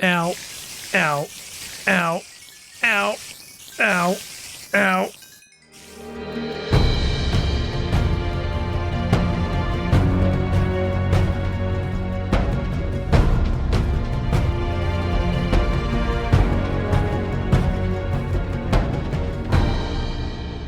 Ow. Ow. Ow. Ow. Ow. Ow.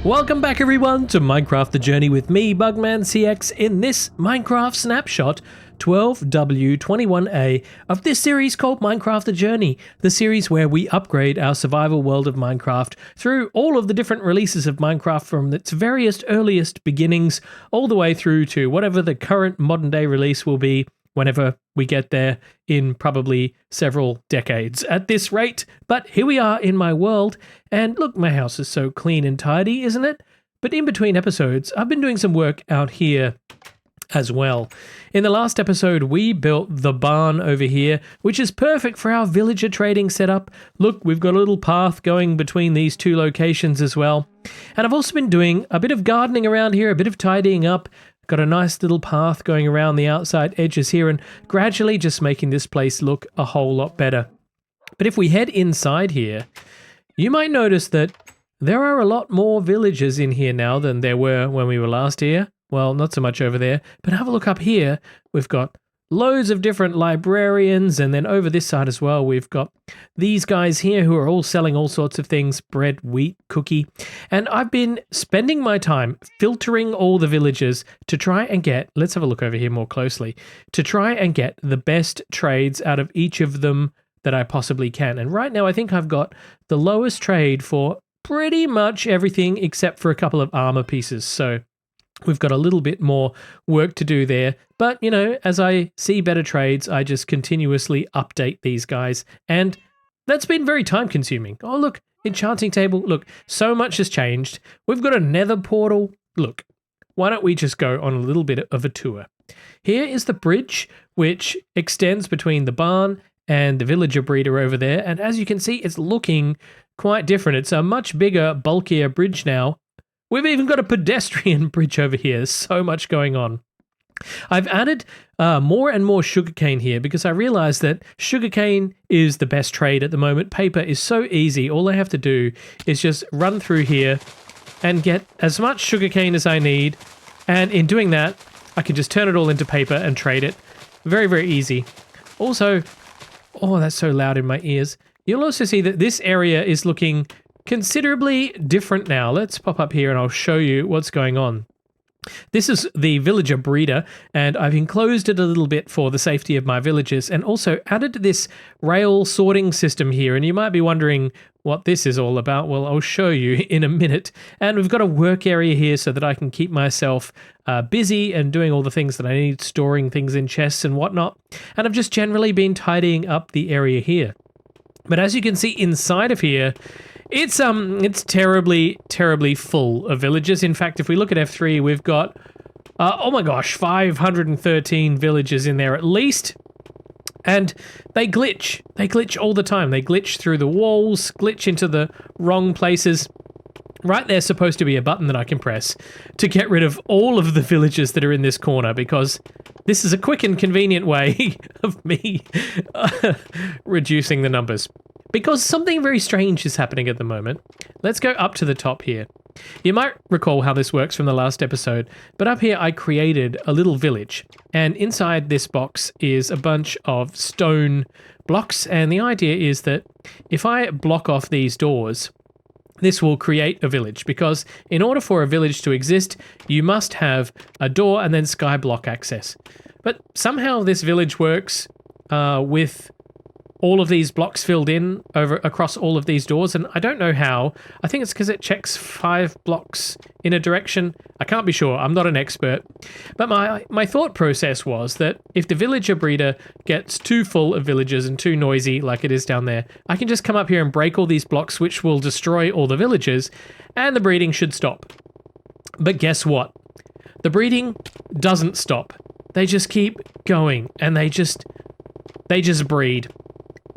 Welcome back everyone to Minecraft The Journey with me, BugmanCX, in this Minecraft snapshot 12W21A of this series called Minecraft The Journey, the series where we upgrade our survival world of Minecraft through all of the different releases of Minecraft from its various earliest beginnings all the way through to whatever the current modern day release will be whenever we get there in probably several decades at this rate. But here we are in my world, and look, my house is so clean and tidy, isn't it? But in between episodes, I've been doing some work out here as well. In the last episode, we built the barn over here, which is perfect for our villager trading setup. Look, we've got a little path going between these two locations as well. And I've also been doing a bit of gardening around here, a bit of tidying up. Got a nice little path going around the outside edges here and gradually just making this place look a whole lot better. But if we head inside here, you might notice that there are a lot more villagers in here now than there were when we were last here. Well, not so much over there, but have a look up here. We've got loads of different librarians, and then over this side as well, we've got these guys here who are all selling all sorts of things, bread, wheat, cookie. And I've been spending my time filtering all the villagers to try and get, let's have a look over here more closely, to try and get the best trades out of each of them that I possibly can. And right now, I think I've got the lowest trade for pretty much everything except for a couple of armor pieces. So we've got a little bit more work to do there. But, you know, as I see better trades, I just continuously update these guys. And that's been very time consuming. Oh, look, enchanting table. Look, so much has changed. We've got a nether portal. Look, why don't we just go on a little bit of a tour? Here is the bridge, which extends between the barn and the villager breeder over there. And as you can see, it's looking quite different. It's a much bigger, bulkier bridge now. We've even got a pedestrian bridge over here. There's so much going on. I've added more and more sugarcane here because I realized that sugarcane is the best trade at the moment. Paper is so easy. All I have to do is just run through here and get as much sugarcane as I need. And in doing that, I can just turn it all into paper and trade it. Very, very easy. Also, oh, that's so loud in my ears. You'll also see that this area is looking considerably different now. Let's pop up here and I'll show you what's going on. This is the villager breeder, and I've enclosed it a little bit for the safety of my villagers and also added this rail sorting system here. And you might be wondering what this is all about. Well, I'll show you in a minute. And we've got a work area here so that I can keep myself busy and doing all the things that I need, storing things in chests and whatnot. And I've just generally been tidying up the area here. But as you can see inside of here, it's terribly, terribly full of villagers. In fact, if we look at F3, we've got, oh my gosh, 513 villagers in there at least. And they glitch. They glitch all the time. They glitch through the walls, glitch into the wrong places. Right there's supposed to be a button that I can press to get rid of all of the villagers that are in this corner, because this is a quick and convenient way of me reducing the numbers. Because something very strange is happening at the moment. Let's go up to the top here. You might recall how this works from the last episode, but up here I created a little village, and inside this box is a bunch of stone blocks, and the idea is that if I block off these doors, this will create a village, because in order for a village to exist, you must have a door and then skyblock access. But somehow this village works with all of these blocks filled in across all of these doors, and I don't know how. I think it's because it checks 5 blocks in a direction. I can't be sure. I'm not an expert. But my thought process was that if the villager breeder gets too full of villagers and too noisy like it is down there, I can just come up here and break all these blocks, which will destroy all the villagers, and the breeding should stop. But guess what? The breeding doesn't stop. They just keep going, and they just breed.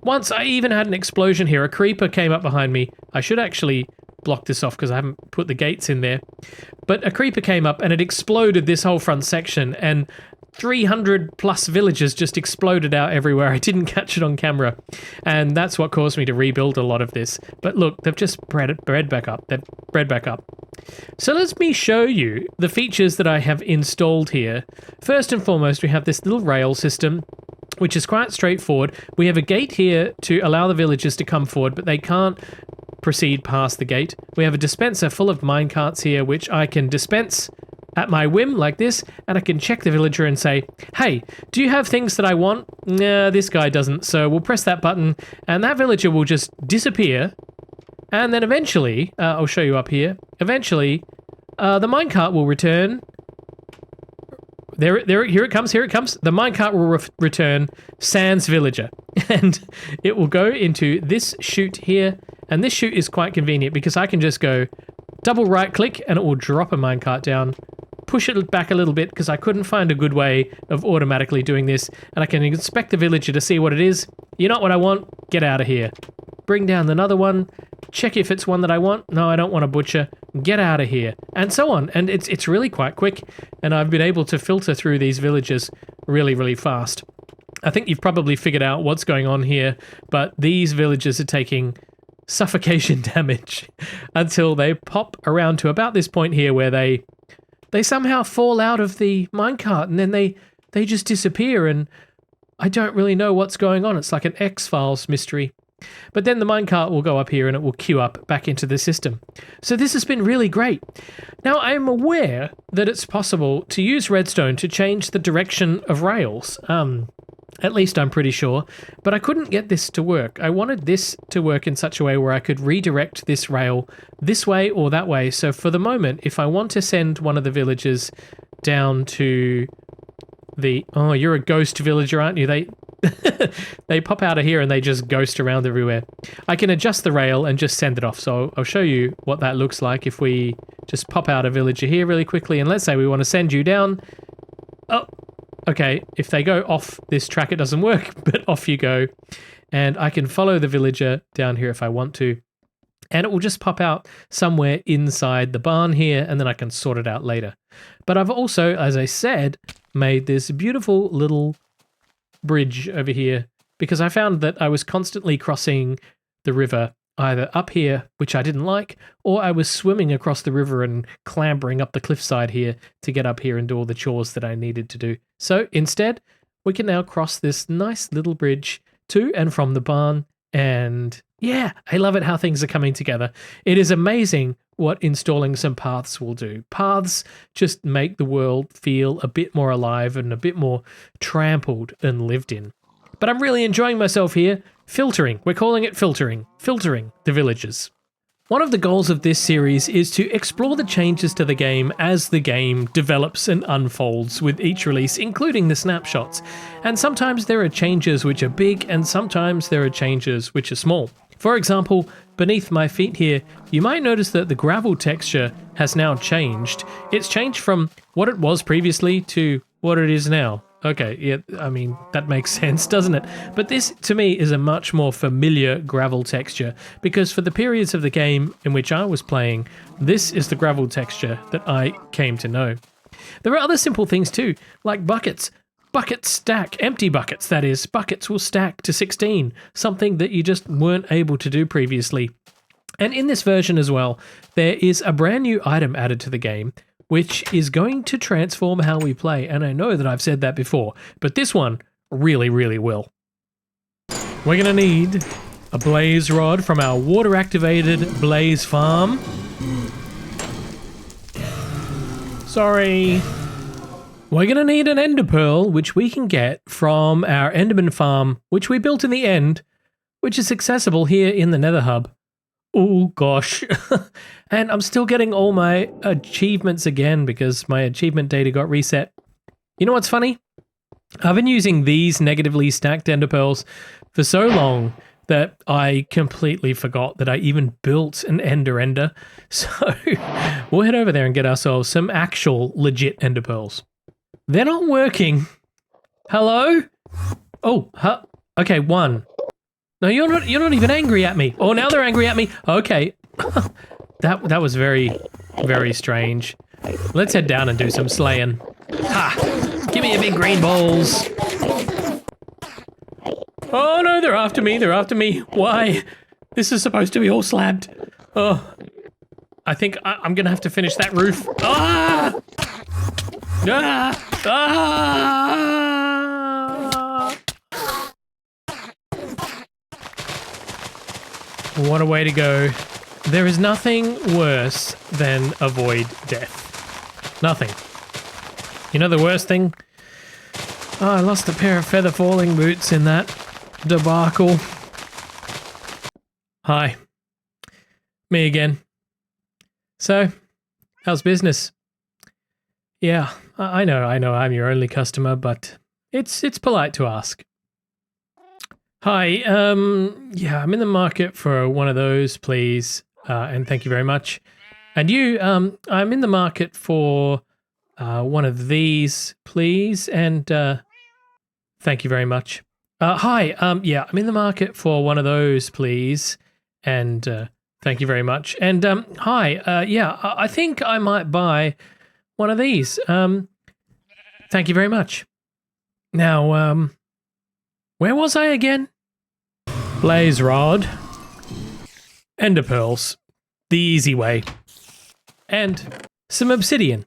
Once I even had an explosion here. A creeper came up behind me. I should actually block this off because I haven't put the gates in there. But a creeper came up and it exploded this whole front section, and 300 plus villagers just exploded out everywhere. I didn't catch it on camera. And that's what caused me to rebuild a lot of this. But look, they've just bred back up. They've bred back up. So let me show you the features that I have installed here. First and foremost, we have this little rail system, which is quite straightforward. We have a gate here to allow the villagers to come forward, but they can't proceed past the gate. We have a dispenser full of minecarts here, which I can dispense at my whim like this, and I can check the villager and say, hey, do you have things that I want? Nah, this guy doesn't. So we'll press that button and that villager will just disappear. And then eventually, I'll show you up here, eventually the minecart will return. Here it comes. The minecart will return sans villager. And it will go into this chute here. And this chute is quite convenient because I can just go double right click and it will drop a minecart down. Push it back a little bit because I couldn't find a good way of automatically doing this. And I can inspect the villager to see what it is. You're not what I want. Get out of here. Bring down another one. Check if it's one that I want. No, I don't want a butcher. Get out of here. And so on. And it's really quite quick. And I've been able to filter through these villagers really, really fast. I think you've probably figured out what's going on here. But these villagers are taking suffocation damage until they pop around to about this point here where they somehow fall out of the minecart and then they just disappear and I don't really know what's going on. It's like an X-Files mystery. But then the minecart will go up here and it will queue up back into the system. So this has been really great. Now I am aware that it's possible to use redstone to change the direction of rails. At least I'm pretty sure. But I couldn't get this to work. I wanted this to work in such a way where I could redirect this rail this way or that way. So for the moment, if I want to send one of the villagers down to the... Oh, you're a ghost villager, aren't you? They pop out of here and they just ghost around everywhere. I can adjust the rail and just send it off. So I'll show you what that looks like if we just pop out a villager here really quickly. And let's say we want to send you down. Oh, okay. If they go off this track, it doesn't work, but off you go. And I can follow the villager down here if I want to. And it will just pop out somewhere inside the barn here, and then I can sort it out later. But I've also, as I said, made this beautiful little bridge over here because I found that I was constantly crossing the river either up here, which I didn't like, or I was swimming across the river and clambering up the cliffside here to get up here and do all the chores that I needed to do. So instead, we can now cross this nice little bridge to and from the barn, and yeah, I love it how things are coming together. It is amazing what installing some paths will do. Paths just make the world feel a bit more alive and a bit more trampled and lived in. But I'm really enjoying myself here. Filtering. We're calling it filtering. Filtering the villages. One of the goals of this series is to explore the changes to the game as the game develops and unfolds with each release, including the snapshots. And sometimes there are changes which are big, and sometimes there are changes which are small. For example, beneath my feet here, you might notice that the gravel texture has now changed. It's changed from what it was previously to what it is now. Okay, yeah, I mean, that makes sense, doesn't it? But this, to me, is a much more familiar gravel texture, because for the periods of the game in which I was playing, this is the gravel texture that I came to know. There are other simple things too, like buckets. Buckets stack, empty buckets, that is. Buckets will stack to 16, something that you just weren't able to do previously. And in this version as well, there is a brand new item added to the game, which is going to transform how we play. And I know that I've said that before, but this one really, really will. We're going to need a blaze rod from our water-activated blaze farm. Sorry. We're going to need an ender pearl, which we can get from our enderman farm, which we built in the end, which is accessible here in the nether hub. Oh gosh. And I'm still getting all my achievements again because my achievement data got reset. You know what's funny? I've been using these negatively stacked ender pearls for so long that I completely forgot that I even built an ender. So we'll head over there and get ourselves some actual legit ender pearls. They're not working. Hello? Oh, okay, one. No, you're not even angry at me. Oh, now they're angry at me. Okay. That was very, very strange. Let's head down and do some slaying. Ha! Give me your big green balls. Oh no, they're after me. They're after me. Why? This is supposed to be all slabbed. Oh, I think I'm gonna have to finish that roof. Ah! Ah! Ah! What a way to go. There is nothing worse than avoid death. Nothing. You know the worst thing? Oh, I lost a pair of feather falling boots in that debacle. Hi. Me again. So, how's business? Yeah, I know I'm your only customer, but it's polite to ask. Hi, yeah, I'm in the market for one of those, please, and thank you very much. And you, I'm in the market for one of these, please, and thank you very much. Hi, yeah, I'm in the market for one of those, please, and thank you very much. And hi, yeah, I think I might buy one of these. Thank you very much. Now, where was I again? Blaze rod, ender pearls, the easy way, and some obsidian.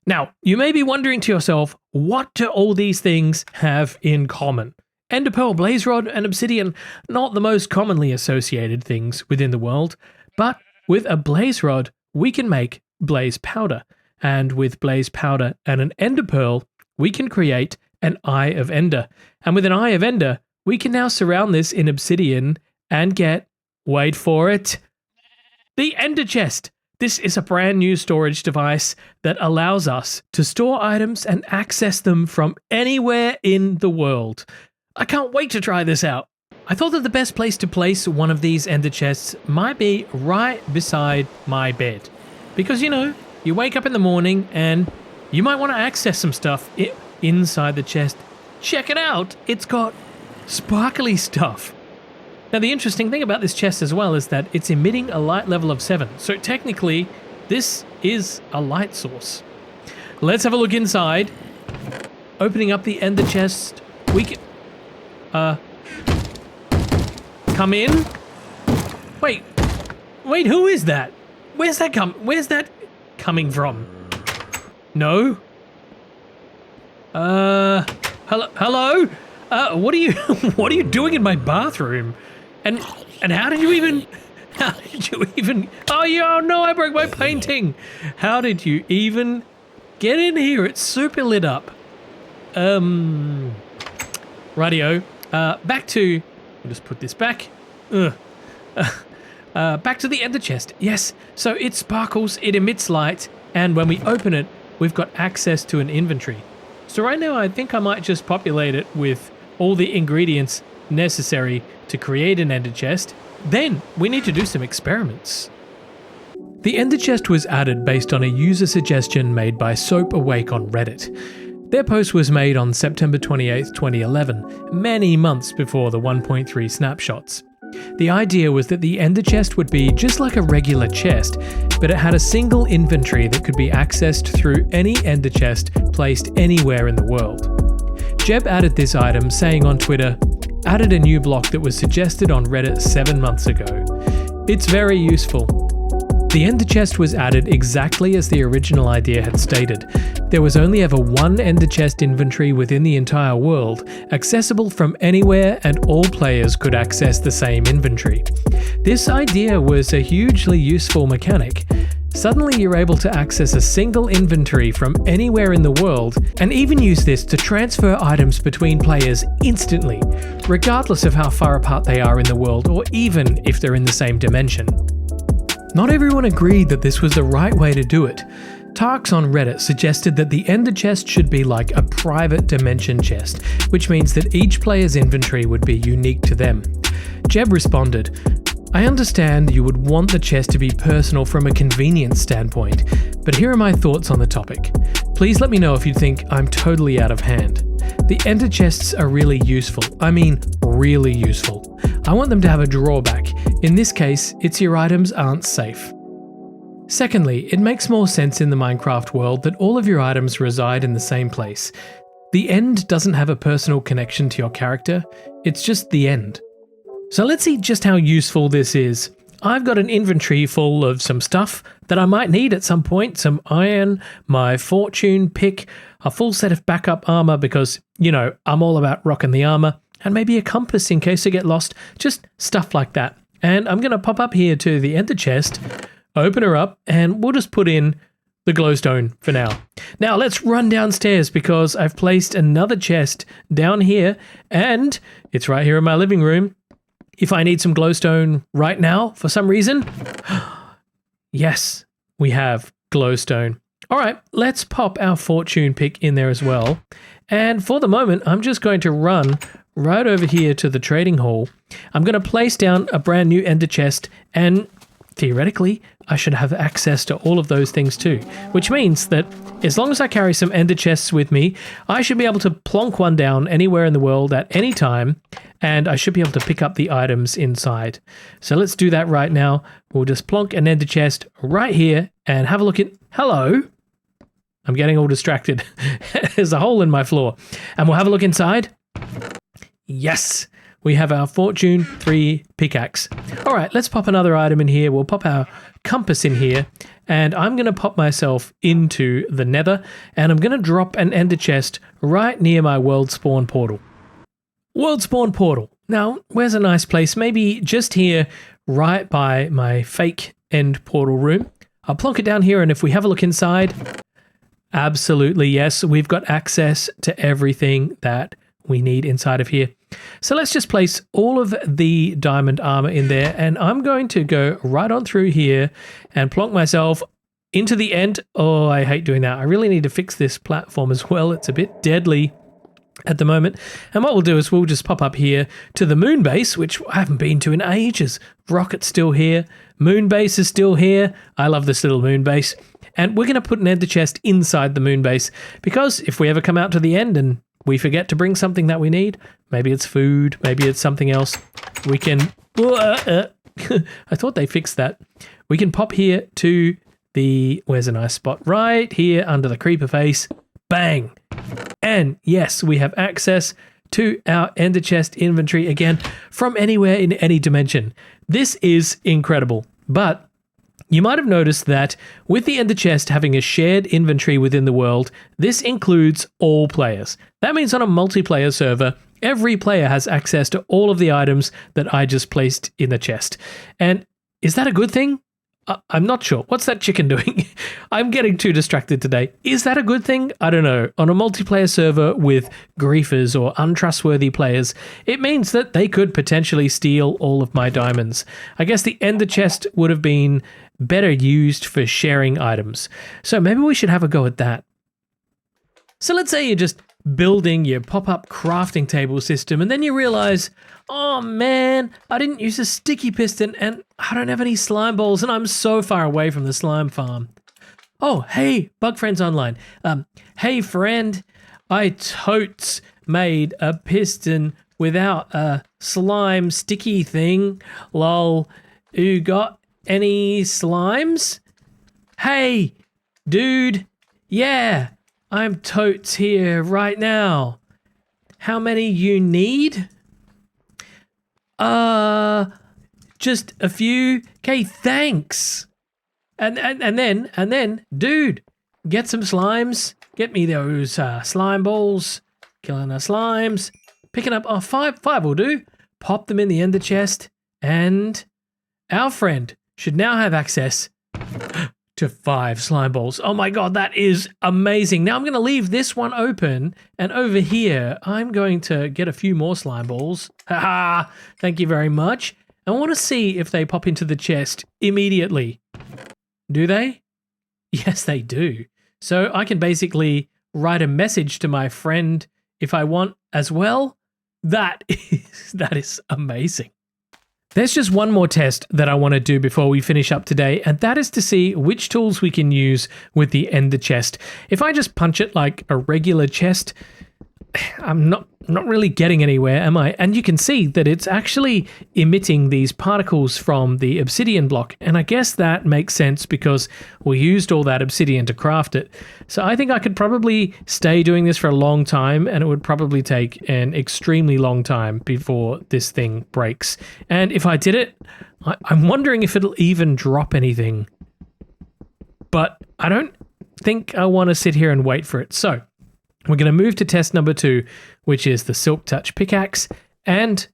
Now, you may be wondering to yourself, what do all these things have in common? Ender pearl, blaze rod, and obsidian, not the most commonly associated things within the world, but with a blaze rod, we can make blaze powder. And with blaze powder and an ender pearl, we can create an eye of ender. And with an eye of ender, we can now surround this in obsidian and get, wait for it, the ender chest. This is a brand new storage device that allows us to store items and access them from anywhere in the world. I can't wait to try this out. I thought that the best place to place one of these ender chests might be right beside my bed. Because, you know, you wake up in the morning and you might want to access some stuff inside the chest. Check it out. It's got sparkly stuff. Now, the interesting thing about this chest as well is that it's emitting a light level of 7. So technically, this is a light source. Let's have a look inside. Opening up the ender chest, we can... come in? Wait, who is that? Where's that coming from? No? Hello? What are you doing in my bathroom? And how did you even oh yeah, oh no, I broke my painting. How did you even get in here? It's super lit up. Radio. Back to, I'll just put this back. Back to the ender chest. Yes, so it sparkles, it emits light, and when we open it, we've got access to an inventory. So right now, I think I might just populate it with all the ingredients necessary to create an ender chest. Then we need to do some experiments. The ender chest was added based on a user suggestion made by Soap Awake on Reddit. Their post was made on September 28, 2011, many months before the 1.3 snapshots. The idea was that the ender chest would be just like a regular chest, but it had a single inventory that could be accessed through any ender chest placed anywhere in the world. Jeb added this item, saying on Twitter, "Added a new block that was suggested on Reddit 7 months ago. It's very useful." The ender chest was added exactly as the original idea had stated. There was only ever one ender chest inventory within the entire world, accessible from anywhere, and all players could access the same inventory. This idea was a hugely useful mechanic. Suddenly you're able to access a single inventory from anywhere in the world, and even use this to transfer items between players instantly, regardless of how far apart they are in the world or even if they're in the same dimension. Not everyone agreed that this was the right way to do it. Tarks on Reddit suggested that the ender chest should be like a private dimension chest, which means that each player's inventory would be unique to them. Jeb responded, "I understand you would want the chest to be personal from a convenience standpoint, but here are my thoughts on the topic. Please let me know if you think I'm totally out of hand. The ender chests are really useful. I mean, really useful. I want them to have a drawback. In this case, it's your items aren't safe. Secondly, it makes more sense in the Minecraft world that all of your items reside in the same place. The end doesn't have a personal connection to your character, it's just the end. So let's see just how useful this is. I've got an inventory full of some stuff that I might need at some point, some iron, my fortune pick, a full set of backup armor because, you know, I'm all about rocking the armor, and maybe a compass in case I get lost, just stuff like that. And I'm going to pop up here to the ender chest, open her up, and we'll just put in the glowstone for now. Now let's run downstairs because I've placed another chest down here and it's right here in my living room. If I need some glowstone right now for some reason, yes, we have glowstone. All right, let's pop our fortune pick in there as well. And for the moment, I'm just going to run right over here to the trading hall. I'm going to place down a brand new ender chest and theoretically, I should have access to all of those things too, which means that as long as I carry some ender chests with me, I should be able to plonk one down anywhere in the world at any time, and I should be able to pick up the items inside. So let's do that right now. We'll just plonk an ender chest right here and have a look at... Hello? I'm getting all distracted. There's a hole in my floor. And we'll have a look inside. Yes! We have our Fortune 3 pickaxe. All right, let's pop another item in here. We'll pop our compass in here, and I'm going to pop myself into the nether, and I'm going to drop an ender chest right near my world spawn portal. World spawn portal. Now, where's a nice place? Maybe just here, right by my fake end portal room. I'll plonk it down here, and if we have a look inside, absolutely yes, we've got access to everything that we need inside of here. So let's just place all of the diamond armor in there, and I'm going to go right on through here and plonk myself into the end. Oh, I hate doing that. I really need to fix this platform as well. It's a bit deadly at the moment. And what we'll do is we'll just pop up here to the moon base, which I haven't been to in ages. Rocket's still here. Moon base is still here. I love this little moon base. And we're going to put an ender chest inside the moon base because if we ever come out to the end and we forget to bring something that we need, maybe it's food, maybe it's something else, we can... I thought they fixed that. We can pop here to the... Where's a nice spot? Right here under the creeper face. Bang! And yes, we have access to our ender chest inventory again from anywhere in any dimension. This is incredible. But you might have noticed that with the ender chest having a shared inventory within the world, this includes all players. That means on a multiplayer server, every player has access to all of the items that I just placed in the chest. And is that a good thing? I'm not sure. What's that chicken doing? I'm getting too distracted today. Is that a good thing? I don't know. On a multiplayer server with griefers or untrustworthy players, it means that they could potentially steal all of my diamonds. I guess the ender chest would have been better used for sharing items. So maybe we should have a go at that. So let's say you're just building your pop-up crafting table system and then you realize, oh man, I didn't use a sticky piston and I don't have any slime balls and I'm so far away from the slime farm. Oh, hey, Bug Friends Online. Hey friend, I totes made a piston without a slime sticky thing. Lol, you got any slimes? Hey, dude, yeah, I'm totes here right now. How many you need? Just a few. Okay, thanks. And then, dude, get some slimes. Get me those slime balls. Killing the slimes. Picking up, five will do. Pop them in the ender chest. And our friend should now have access to 5 slime balls. Oh my god, that is amazing. Now I'm going to leave this one open, and over here, I'm going to get a few more slime balls. Haha, thank you very much. I want to see if they pop into the chest immediately. Do they? Yes, they do. So I can basically write a message to my friend if I want as well. That is amazing. There's just one more test that I want to do before we finish up today, and that is to see which tools we can use with the ender chest. If I just punch it like a regular chest, I'm not really getting anywhere, am I? And you can see that it's actually emitting these particles from the obsidian block. And I guess that makes sense because we used all that obsidian to craft it. So I think I could probably stay doing this for a long time, and it would probably take an extremely long time before this thing breaks. And if I did it, I'm wondering if it'll even drop anything. But I don't think I want to sit here and wait for it. So we're going to move to test number 2, which is the Silk Touch pickaxe, and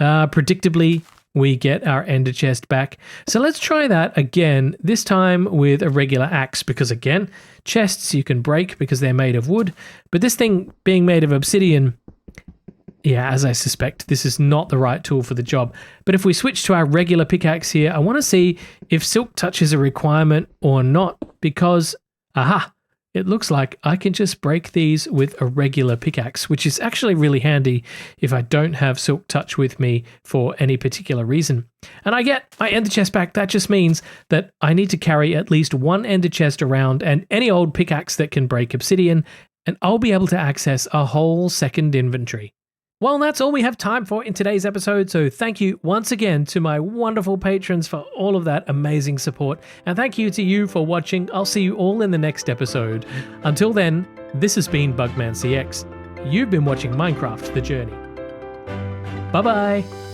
predictably, we get our ender chest back. So let's try that again, this time with a regular axe, because again, chests you can break because they're made of wood, but this thing being made of obsidian, yeah, as I suspect, this is not the right tool for the job. But if we switch to our regular pickaxe here, I want to see if Silk Touch is a requirement or not, because, aha, it looks like I can just break these with a regular pickaxe, which is actually really handy if I don't have Silk Touch with me for any particular reason. And I get my ender chest back. That just means that I need to carry at least one ender chest around and any old pickaxe that can break obsidian, and I'll be able to access a whole second inventory. Well, that's all we have time for in today's episode, so thank you once again to my wonderful patrons for all of that amazing support, and thank you to you for watching. I'll see you all in the next episode. Until then, this has been Bugman CX. You've been watching Minecraft The Journey. Bye-bye!